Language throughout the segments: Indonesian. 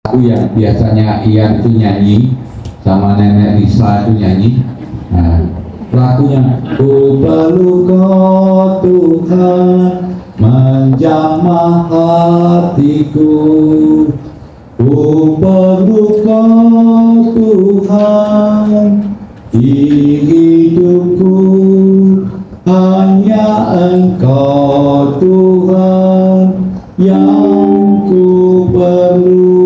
lagu yang biasanya Ian itu nyanyi sama nenek Lisa itu nyanyi. Nah, lagunya ku perlu kau Tuhan menjamah hatiku, ku perlu kau Tuhan di hidupku, hanya Engkau Tuhan yang ku perlu.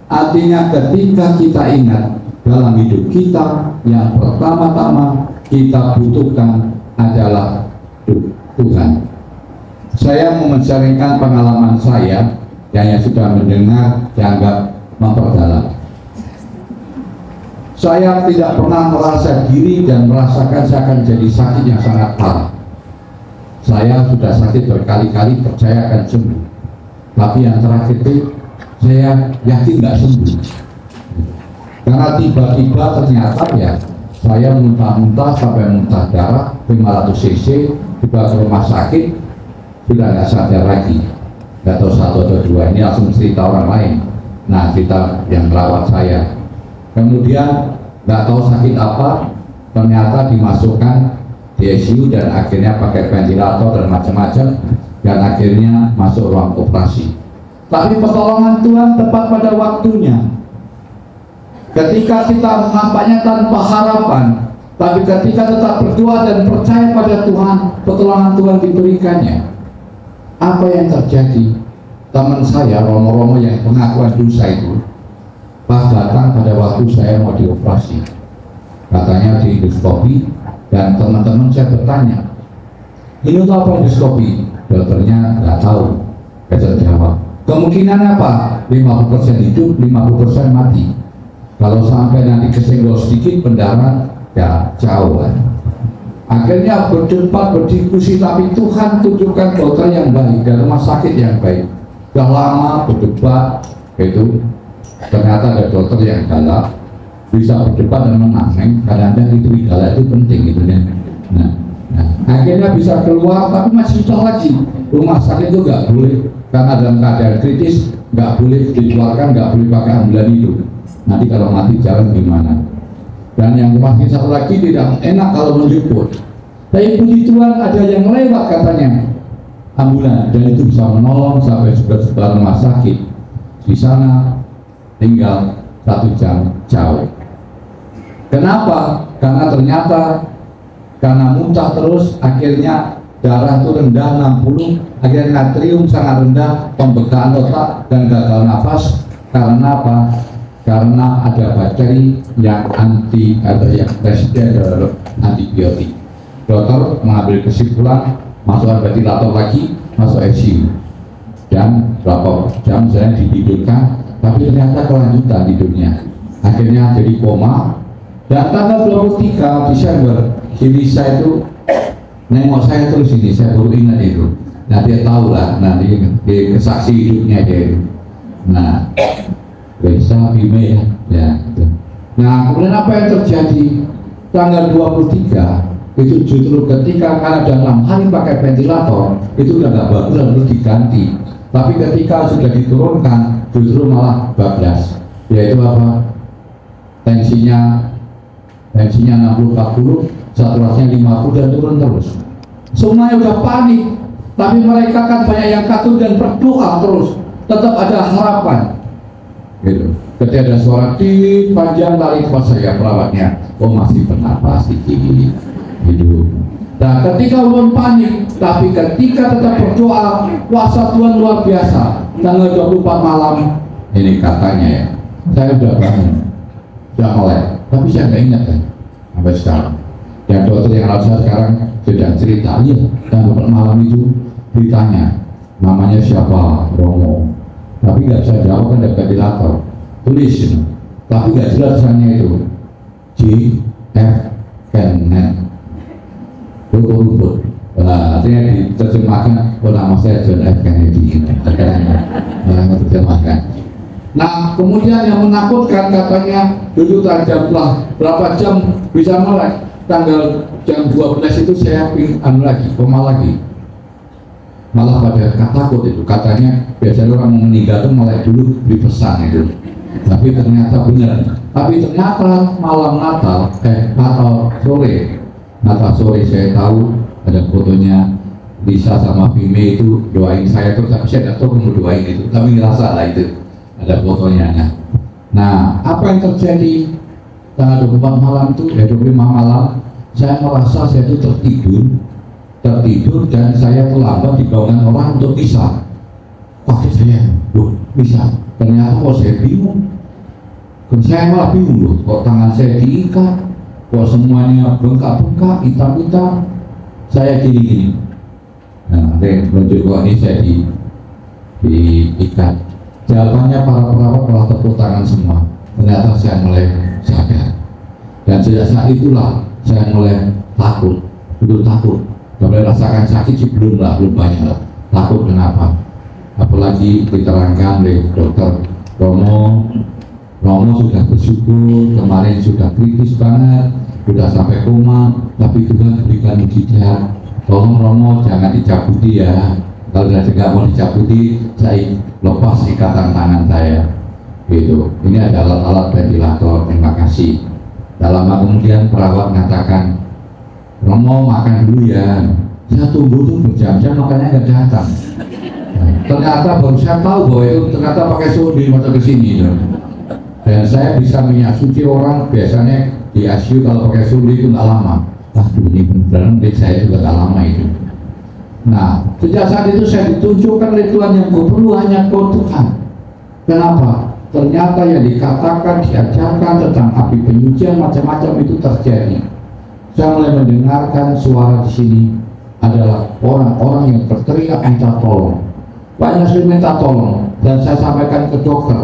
Artinya ketika kita ingat dalam hidup kita, yang pertama-tama kita butuhkan adalah Tuhan. Saya mau menceritakan pengalaman saya yang sudah mendengar dianggap memperdalam. Saya tidak pernah merasa diri dan merasakan saya akan jadi sakit yang sangat parah. Saya sudah sakit berkali-kali, percaya akan sembuh. Tapi yang terakhir itu saya yakin nggak sembuh. Karena tiba-tiba ternyata ya saya muntah-muntah sampai muntah darah 500 cc, dibawa ke rumah sakit, sudah nggak sadar lagi. Nggak tahu satu atau dua, ini langsung cerita orang lain. Nah, cerita yang merawat saya. Kemudian nggak tahu sakit apa, ternyata dimasukkan di ICU dan akhirnya pakai ventilator dan macam-macam, dan akhirnya masuk ruang operasi. Tapi pertolongan Tuhan tepat pada waktunya. Ketika kita nampaknya tanpa harapan, tapi ketika tetap berdoa dan percaya pada Tuhan, pertolongan Tuhan diberikannya. Apa yang terjadi? Teman saya, Romo-Romo yang pengakuan dosa itu, pas datang pada waktu saya mau dioperasi, katanya di endoskopi, dan teman-teman saya bertanya, ini untuk apa endoskopi? Dokternya nggak tahu. Saya jawab, kemungkinan apa? 50% hidup, 50% mati. Kalau sampai nanti kesenggol sedikit pendarah, ya jauh kan. Akhirnya berdebat, berdiskusi, tapi Tuhan tunjukkan dokter yang baik dan rumah sakit yang baik. Sudah lama berdebat, itu ternyata ada dokter yang galak, bisa berdebat dan menang. Kadang-kadang itu galak itu penting gitu ya. Nah, akhirnya bisa keluar, tapi masih susah lagi. Rumah sakit itu nggak boleh, karena dalam keadaan kritis nggak boleh dikeluarkan, nggak boleh pakai ambulan itu. Nanti kalau mati jalan gimana? Dan yang makin satu lagi tidak enak kalau menjemput. Tapi puji Tuhan ada yang lewat katanya ambulan, dan itu bisa menolong sampai sebelah rumah sakit. Di sana tinggal 1 jam jauh. Kenapa? Karena ternyata karena muntah terus, akhirnya darah itu rendah 60, akhirnya natrium sangat rendah, pembekakan otak dan gagal nafas. Karena apa? Karena ada bakteri yang anti atau yang resisten terhadap antibiotik. Dokter mengambil kesimpulan, masukkan ventilator lagi, masuk ICU, dan berapa jam saya ditidurkan, tapi ternyata kelanjutan tidurnya. Akhirnya jadi koma. Dan tanggal 23 Desember, si Lisa itu nengok saya terus ini, saya baru ingat itu. Nah, dia tahu lah, nanti dia kesaksi hidupnya dia itu. Nah, bisa email ya. Nah, kemudian apa yang terjadi? Tanggal 23 itu justru ketika karena dalam 6 hari pakai ventilator itu udah nggak bagus, harus diganti. Tapi ketika sudah diturunkan justru malah bablas. Yaitu apa? Tensinya 60-40, saturasinya 50 dan turun terus. Semuanya udah panik, tapi mereka kan banyak yang takut dan berdoa terus. Tetap ada harapan. Gitu. Ketika ada suara di panjang lari pas saya perawatnya, oh masih bernapas sedikit, hidup. Nah, ketika belum panik, tapi ketika tetap berdoa, kuasa Tuhan luar biasa. Tanggal 24 malam, ini katanya ya, saya udah bangun, udah melek, tapi saya nggak ingat kan, sampai sekarang. Dan dokter yang rawat saya sekarang sudah cerita, iya, tanggal malam itu ditanya, namanya siapa, Romo. Tapi nggak bisa jawab kan ada ventilator, tulis, tapi nggak jelas hanya itu J F Kenneth rumput. Nah, artinya diterjemahkan, oh nama saya John F Kennedy. Terjemahkan. Nah, kemudian yang menakutkan katanya dulu jam berapa jam bisa melek. Tanggal jam 12 itu saya pingsan lagi, koma lagi. malah pada takut itu. Katanya biasanya orang mau meninggal itu malah dulu dipesan itu. Tapi ternyata benar. Tapi ternyata malam Natal, Natal sore saya tahu ada fotonya Lisa sama Vime itu doain saya tuh, tapi saya tidak tahu kamu doain itu, tapi ngerasa lah itu ada fotonya. Nah, apa yang terjadi tanggal 24 malam itu, 25 malam, saya merasa saya itu tertidur dan saya terlambat di bangunan orang untuk bisa. Pakai saya, loh bisa. Ternyata kok saya bingung. Saya malah bingung loh, kok tangan saya diikat, kok semuanya bengkak-bengkak, hitam-hitam. Saya gini-gini. Nah, ada yang menunjuk kok ini saya diikat. Jawabannya para perawat malah tepuk tangan semua. Ternyata saya mulai sadar. Dan sejak saat itulah saya mulai takut, betul takut. Gak boleh rasakan sakit sih belum banyak lah. Takut kenapa? Apalagi diterangkan oleh dokter Romo sudah bersyukur, kemarin sudah kritis banget, sudah sampai koma, tapi juga berikan mujizat. Tolong Romo jangan dicabuti ya. Kalau sudah tidak mau dicabuti, saya lepas ikatan tangan saya. Gitu. Ini adalah alat ventilator. Terima kasih. Tak lama kemudian perawat mengatakan, Romo makan dulu ya. Saya tunggu tuh berjam-jam makanya nggak datang. Ternyata baru saya tahu bahwa itu ternyata pakai sodi masuk ke sini. Dan saya bisa minyak suci orang biasanya di ICU kalau pakai sodi itu nggak lama. Ini benar-benar saya juga nggak lama itu. Nah, sejak saat itu saya ditunjukkan oleh Tuhan yang perlu hanya kau Tuhan. Kenapa? Ternyata yang dikatakan, diajarkan tentang api penyucian macam-macam itu terjadi. Saya mulai mendengarkan suara di sini adalah orang-orang yang berteriak minta tolong. Banyak sekali minta tolong dan saya sampaikan ke dokter,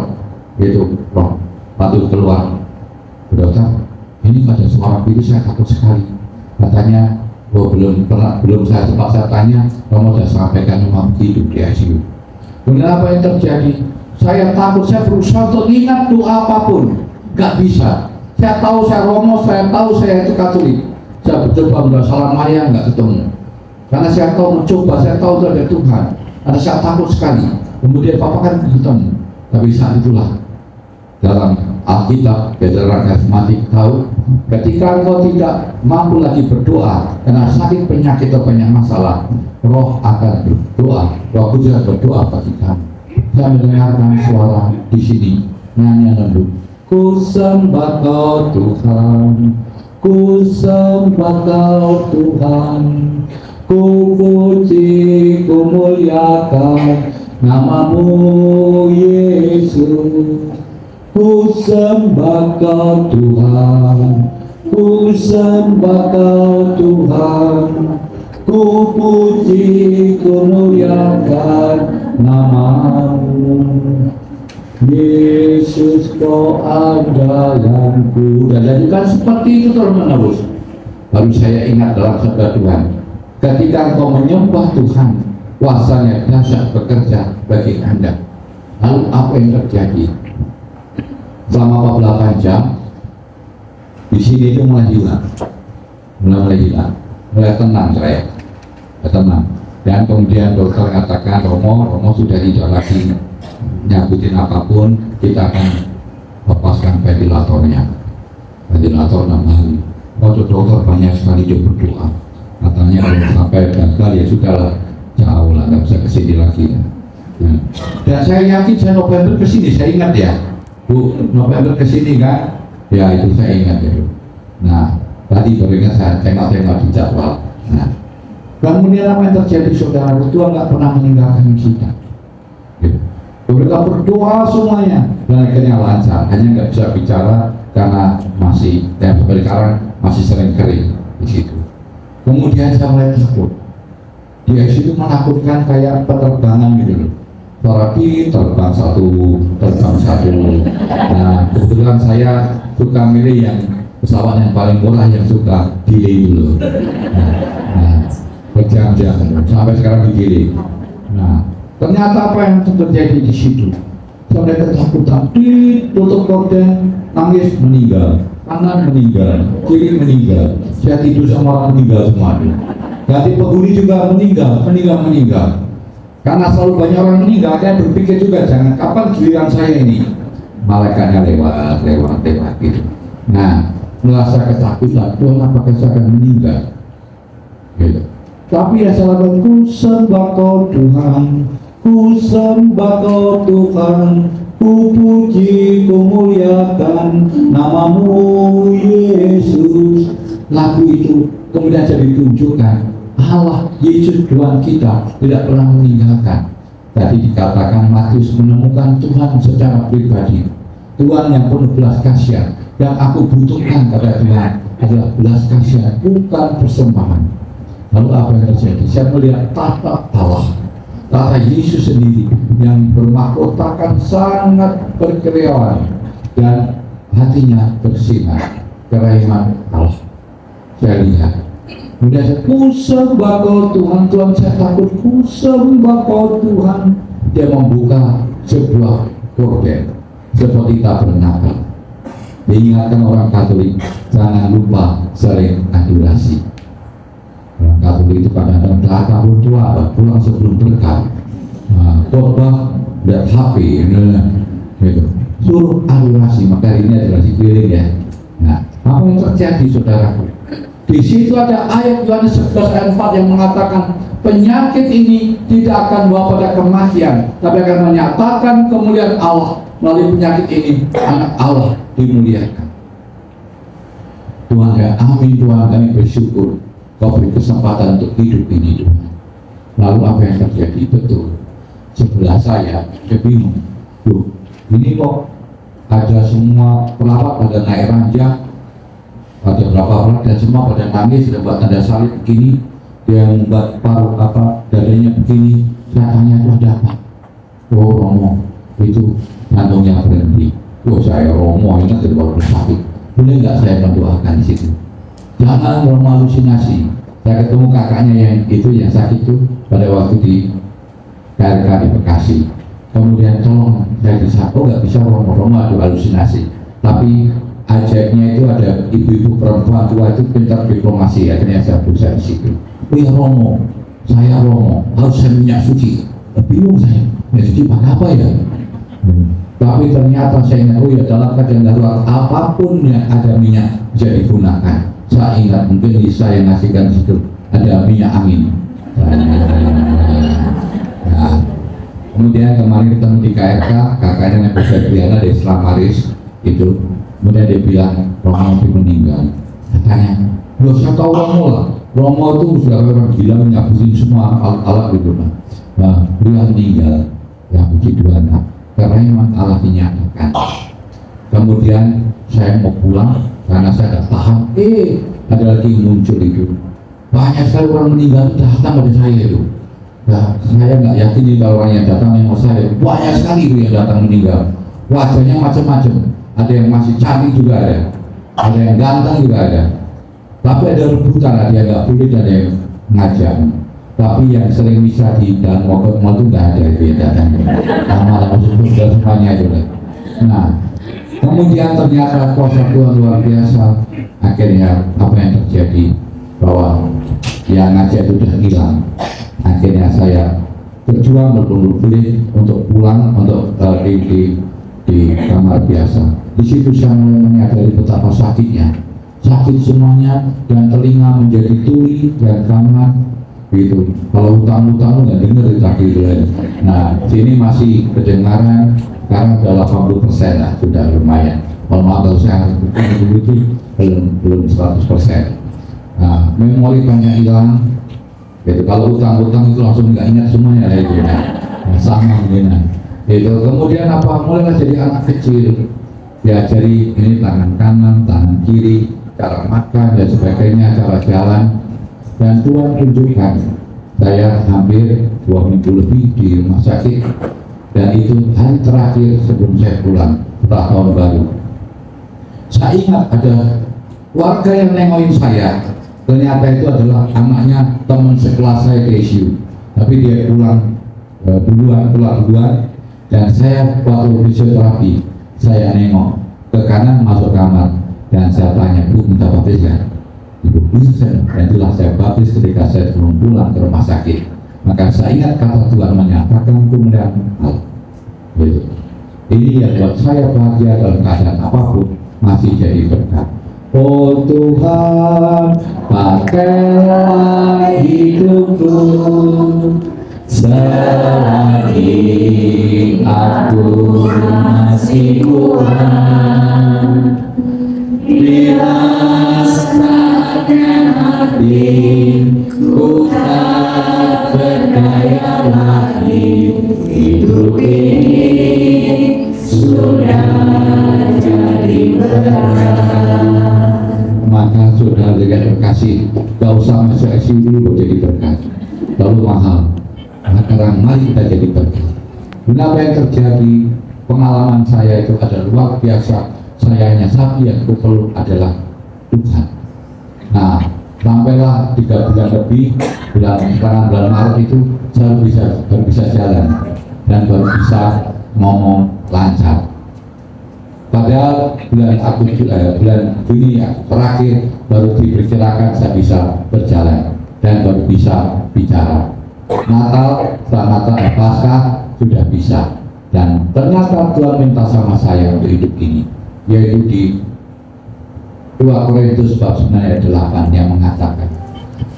yaitu Roh, patut keluar. Dokter, ini ada suara itu saya takut sekali. Katanya, belum saya sempat saya tanya, kamu sudah sampaikan memang hidup di ICU. Kemudian apa yang terjadi? Saya takut, saya berusaha untuk ingat doa apapun, nggak bisa. Saya tahu saya Romo, saya tahu saya itu Katolik. Saya mencoba berdoa Salam Maria, nggak ketemu. Karena saya tahu mencoba, saya tahu itu ada Tuhan. Karena saya takut sekali. Kemudian Papa kan ketemu. Tapi saat itulah dalam Alkitab, orang karismatik tahu, ketika engkau tidak mampu lagi berdoa karena sakit penyakit atau banyak masalah, Roh akan berdoa, Roh Kudus berdoa bagi kamu. Saya mendengarkan suara di sini nyanyian lalu, ku sembah Kau Tuhan, ku sembah Kau Tuhan, ku puji, ku muliakan namamu Yesus. Ku sembah Kau Tuhan, ku sembah Kau Tuhan, ku puji, ku muliakan namamu Yesus. Kau andalanku. Dan jadikan seperti itu terus menerus. Baru saya ingat dalam sabda Tuhan, ketika engkau menyembah Tuhan, kuasanya dahsyat bekerja bagi Anda. Lalu apa yang terjadi? Selama 48 jam di sini itu mulai hilang, mulai tenang saya, tenang. Dan kemudian dokter katakan, Romo sudah tidak lagi nyabutin apapun, kita akan lepaskan ventilator 6 hari. Waktu dokter banyak sekali dia berdoa, katanya kalau sampai gagal ya sudahlah, jauh lah, nggak bisa kesini lagi. Dan saya yakin saya November kesini, saya ingat ya. Bu, November kesini kan? Ya itu saya ingat ya. Nah, tadi baru ingat saya tengok-tengok di jadwal. Nah, kemudian apa yang terjadi saudara? Tuhan nggak pernah meninggalkan kita. Gitu. Mereka berdoa semuanya dan akhirnya lancar. Hanya nggak bisa bicara karena masih sekarang masih sering kering di situ. Kemudian saya mulai takut. Di situ menakutkan kayak penerbangan gitu loh. Terbang satu. Nah, kebetulan saya suka milih yang pesawat yang paling murah, yang suka delay dulu. Nah, berjam-jam sampai sekarang di delay. Nah, ternyata apa yang terjadi di situ? Sampai ketakutan, tutup gorden, nangis, meninggal, kanan meninggal, kiri meninggal. Saya tidur sama orang meninggal semua. Ganti penghuni juga meninggal. Karena selalu banyak orang meninggal, saya berpikir juga jangan kapan giliran saya ini. Malaikatnya lewat gitu. Nah, merasa ketakutan, Tuhan apakah saya akan meninggal? Gitu. Tapi ya saya lakukan, ku sembah Kau Tuhan, ku sembah Kau Tuhan, ku puji, ku muliakan namamu Yesus. Lagu itu kemudian jadi ditunjukkan Allah Yesus Tuhan kita tidak pernah meninggalkan. Tadi dikatakan Matius menemukan Tuhan secara pribadi, Tuhan yang penuh belas kasihan. Yang aku butuhkan pada Tuhan adalah belas kasihan, bukan persembahan. Lalu apa yang terjadi? Saya melihat tata Allah, tata Yesus sendiri yang bermahkotakan sangat berkeriauan dan hatinya bersinar kerahiman Allah. Saya lihat, kemudian saya ku sembah Kau Tuhan, Tuhan saya takut, ku sembah Kau Tuhan. Dia membuka sebuah gorden seperti tabernakel. Diingatkan orang Katolik, jangan lupa sering adorasi. Orang Katolik itu kadang-kadang datang tua, pulang sebelum berkat, khotbah dan HP, gitu. Suruh adorasi, maka ini adorasi keliling ya. Nah, apa yang terjadi saudaraku? Di situ ada ayat Yohanes 11 ayat 4 yang mengatakan penyakit ini tidak akan membawa pada kematian, tapi akan menyatakan kemuliaan Allah. Melalui penyakit ini anak Allah dimuliakan. Tuhan ya, amin Tuhan, kami bersyukur Kau beri kesempatan untuk hidup ini Tuhan. Lalu apa yang terjadi? Betul, sebelah saya bingung, loh ini kok ada semua pelawak pada naik ranjang, ada berapa orang dan semua pada nangis, sudah buat tanda salib begini, dia membuat paruh dadanya begini. Saya tanya, itu ada apa? Oh Romo, itu jantungnya berhenti. Oh saya Romo, ingat dari baru sakit. Boleh nggak saya mendoakan di situ? Jangan Romo halusinasi. Saya ketemu kakaknya yang itu yang sakit itu pada waktu di KRK di Bekasi. Kemudian tolong saya bisa, oh nggak bisa Romo ada halusinasi. Tapi ajaibnya itu ada ibu-ibu perempuan tua itu pintar diplomasi, akhirnya saya berusaha di situ. Oh ya Romo, saya Romo, harus saya minyak suci. Bingung saya, minyak suci pakai apa ya? Tapi ternyata saya ingat, oh ya dalam keadaan darurat apapun yang ada minyak bisa digunakan. Saya ingat mungkin saya ngasihkan di situ ada minyak angin. Nah, kemudian kemarin ketemu di KRK, kakaknya yang bisa Briana dari Selamaris itu. Kemudian dia bilang Romo itu meninggal. Katanya, loh saya tahu Romo lah. Romo itu sudah orang gila menyabutin semua alat-alat gitu. Nah, beliau meninggal. Ya puji Tuhan, karena memang Allah dinyatakan. Kemudian saya mau pulang karena saya tidak tahan. Ada lagi muncul itu. Banyak sekali orang meninggal datang pada saya itu. Nah, saya nggak yakin kalau orang yang datang memang saya. Banyak sekali itu yang datang meninggal. Wajahnya macam-macam. Ada yang masih cantik juga ada yang ganteng juga ada. Tapi ada rebutan, ada yang nggak boleh, ada yang ngajak. Tapi yang sering bisa di dalam mal itu nggak ada itu yang datang. Sama sudah semuanya itu. Nah, kemudian ternyata kuasa Tuhan luar biasa. Akhirnya apa yang terjadi bahwa yang ngajak itu sudah hilang. Akhirnya saya berjuang berbelit untuk pulang untuk di kamar biasa. Di situ saya mulai menyadari betapa sakitnya, sakit semuanya dan telinga menjadi tuli dan kamar gitu. Kalau hutang-hutang nggak dengar itu tadi itu. Nah, sini masih kedengaran karena udah 80% lah, sudah lumayan. Kalau maaf saya itu belum 100%. Nah, memori banyak hilang. Gitu. Kalau hutang-hutang itu langsung nggak ingat semuanya lah itu. Nah, sama mungkin. Itu kemudian apa? Mulai jadi anak kecil, diajari ini tangan kanan, tangan kiri, cara makan dan sebagainya, cara jalan. Dan Tuhan tunjukkan, saya hampir 2 minggu lebih di rumah sakit, dan itu hari terakhir sebelum saya pulang setelah tahun baru. Saya ingat ada warga yang nengokin saya. Ternyata itu adalah anaknya teman sekelas saya ke ICU, tapi dia pulang duluan. Dan saya waktu fisioterapi, saya nengok ke kanan masuk kamar dan saya tanya, Bu minta baptis ya? Ibu bisa. Dan itulah saya baptis ketika saya sebelum pulang ke rumah sakit. Maka saya ingat kata Tuhan menyatakan kemuliaan Allah. Ini yang buat saya bahagia dalam keadaan apapun, masih jadi berkat. Oh Tuhan, pakailah hidupku selagi aku masih kurang. Bila saatnya hatiku tak berdaya lagi, hidup ini sudah jadi berat. Maka saudara dengan terkasih, gak usah masuk SUV untuk jadi berkat, terlalu mahal. Sekarang mari kita jadi berkat. Apa yang terjadi, pengalaman saya itu adalah luar biasa. Saya hanya satu yang perlu adalah Tuhan. Nah, sampailah 3 bulan lebih, bulan Maret itu saya baru bisa jalan dan baru bisa ngomong lancar. Padahal bulan Juni terakhir baru diperkirakan saya bisa berjalan dan baru bisa bicara. Natal, setelah Natal dan Paskah sudah bisa, dan ternyata Tuhan minta sama saya untuk hidup ini, yaitu di 2 Korintus bab 9 ayat 8 yang mengatakan,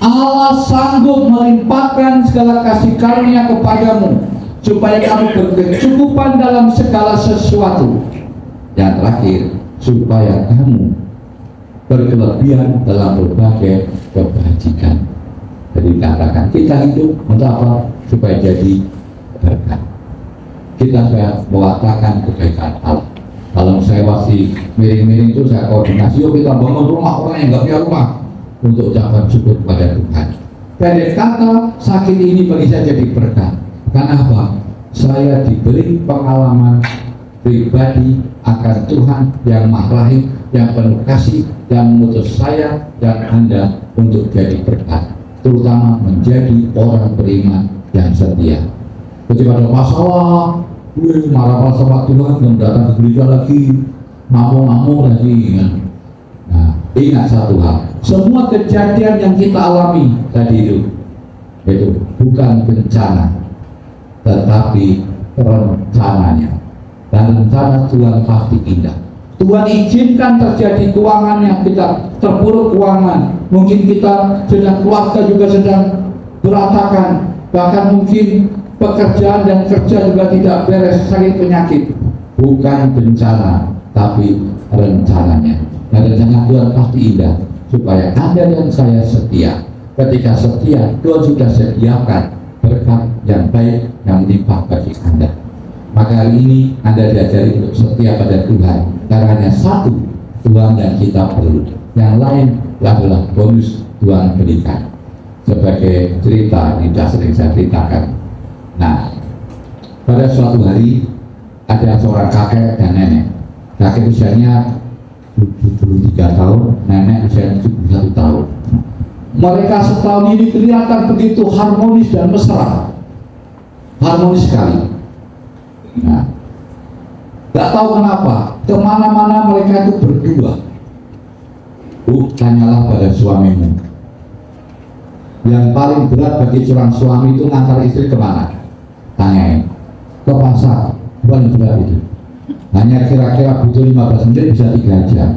Allah sanggup melimpahkan segala kasih karunia kepadamu supaya kamu berkecukupan dalam segala sesuatu. Yang terakhir, supaya kamu berkelebihan dalam berbagai kebajikan. Jadi dikatakan kita hidup untuk apa? Supaya jadi berkat. Kita supaya mewatakan kebaikan Allah. Kalau saya masih miring-miring itu saya koordinasi, yuk kita bangun rumah orang yang nggak punya rumah untuk ucapan syukur kepada Tuhan. Pendek kata, sakit ini bagi saya jadi berkat. Karena apa? Saya diberi pengalaman pribadi akan Tuhan yang Maha Rahim, yang penuh kasih, yang mengutus saya dan Anda untuk jadi berkat, terutama menjadi orang beriman yang setia. Ketika ada masalah, marah sama Tuhan, dan datang ke gereja lagi, ngamuk lagi. Nah, ingat satu hal, semua kejadian yang kita alami tadi itu bukan bencana, tetapi rencananya. Dan rencana Tuhan pasti indah. Tuhan izinkan terjadi keuangan yang kita terpuruk keuangan. Mungkin kita sedang keluarga juga sedang berantakan, bahkan mungkin pekerjaan dan kerja juga tidak beres, sakit penyakit. Bukan bencana, tapi rencananya. Dan rencana Tuhan pasti indah, supaya Anda dan saya setia. Ketika setia, Tuhan sudah sediakan berkat yang baik yang melimpah bagi Anda. Maka hari ini Anda diajari untuk setia pada Tuhan, karena hanya satu Tuhan yang kita perlu, yang lain adalah bonus Tuhan berikan. Sebagai cerita yang sering saya ceritakan. Nah, pada suatu hari ada seorang kakek dan nenek. Kakek usianya 73 tahun, nenek usianya 71 tahun. Mereka setahun ini kelihatan begitu harmonis dan mesra, harmonis sekali. Nah, gak tahu kenapa kemana-mana mereka itu berdua. Tanyalah pada suamimu. Yang paling berat bagi seorang suami itu ngantar istri kemana? Tanyain. Ke pasar. Paling berat itu. Hanya kira-kira butuh 15 menit bisa 3 jam.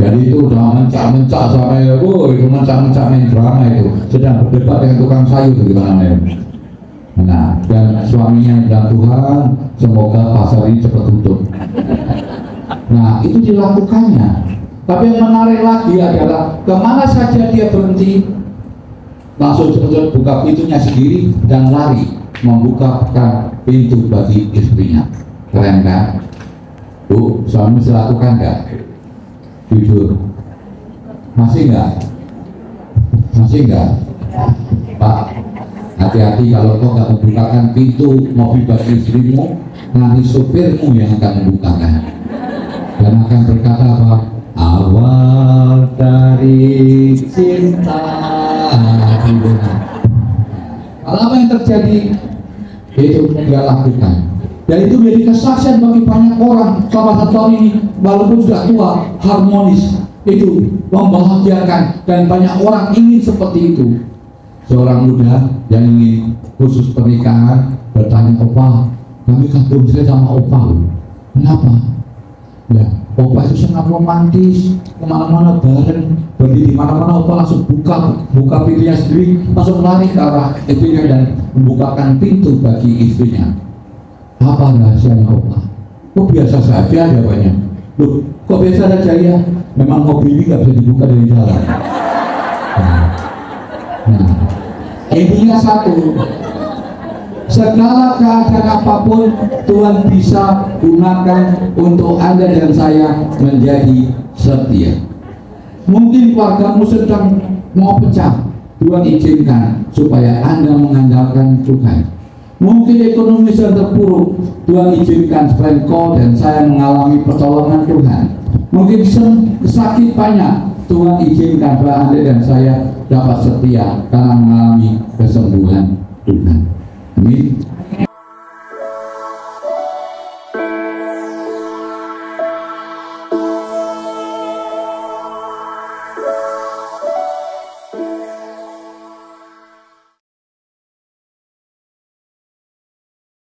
Jadi itu udah mencak-mencak sampai itu mencak-mencak main drama itu. Sedang berdebat dengan tukang sayur gimana. Nah, dan suaminya bilang, Tuhan, semoga pasar ini cepat tutup. Nah, itu dilakukannya. Tapi yang menarik lagi adalah kemana saja dia berhenti, langsung cepat buka pintunya sendiri dan lari membukakan pintu bagi istrinya. Keren kan? Bu, suami bisa lakukan nggak? Jujur, masih nggak? Masih nggak? Pak, hati-hati kalau kau nggak membukakan pintu mobil bagi istrimu, nanti supirmu yang akan membukakan dan akan berkata apa? Awal dari cinta. Kalau apa yang terjadi itu dia lakukan, dan itu menjadi kesaksian bagi banyak orang selama 1 tahun ini. Walaupun sudah tua, harmonis, itu membahagiakan, dan banyak orang ingin seperti itu. seorang muda yang ingin khusus pernikahan bertanya, "Opa, kami kagum sekali sama Opa." Kenapa? Ya, Opa itu sangat romantis, kemana-mana bareng, berdiri di mana-mana Opa langsung buka pintunya sendiri, langsung lari ke arah istrinya dan membukakan pintu bagi istrinya. Apa rahasianya Opa? Kok biasa saja jawabannya. Loh, kok biasa saja ya? Memang mobil ini nggak bisa dibuka dari dalam. Nah, intinya satu, segala keadaan apapun Tuhan bisa gunakan untuk Anda dan saya menjadi setia. Mungkin keluargamu sedang mau pecah, Tuhan izinkan supaya Anda mengandalkan Tuhan. Mungkin ekonomi sedang terpuruk, Tuhan izinkan supaya engkau dan saya mengalami pertolongan Tuhan. Mungkin sakit banyak, Tuhan izinkan supaya Anda dan saya dapat setia karena mengalami kesembuhan Tuhan. Amin.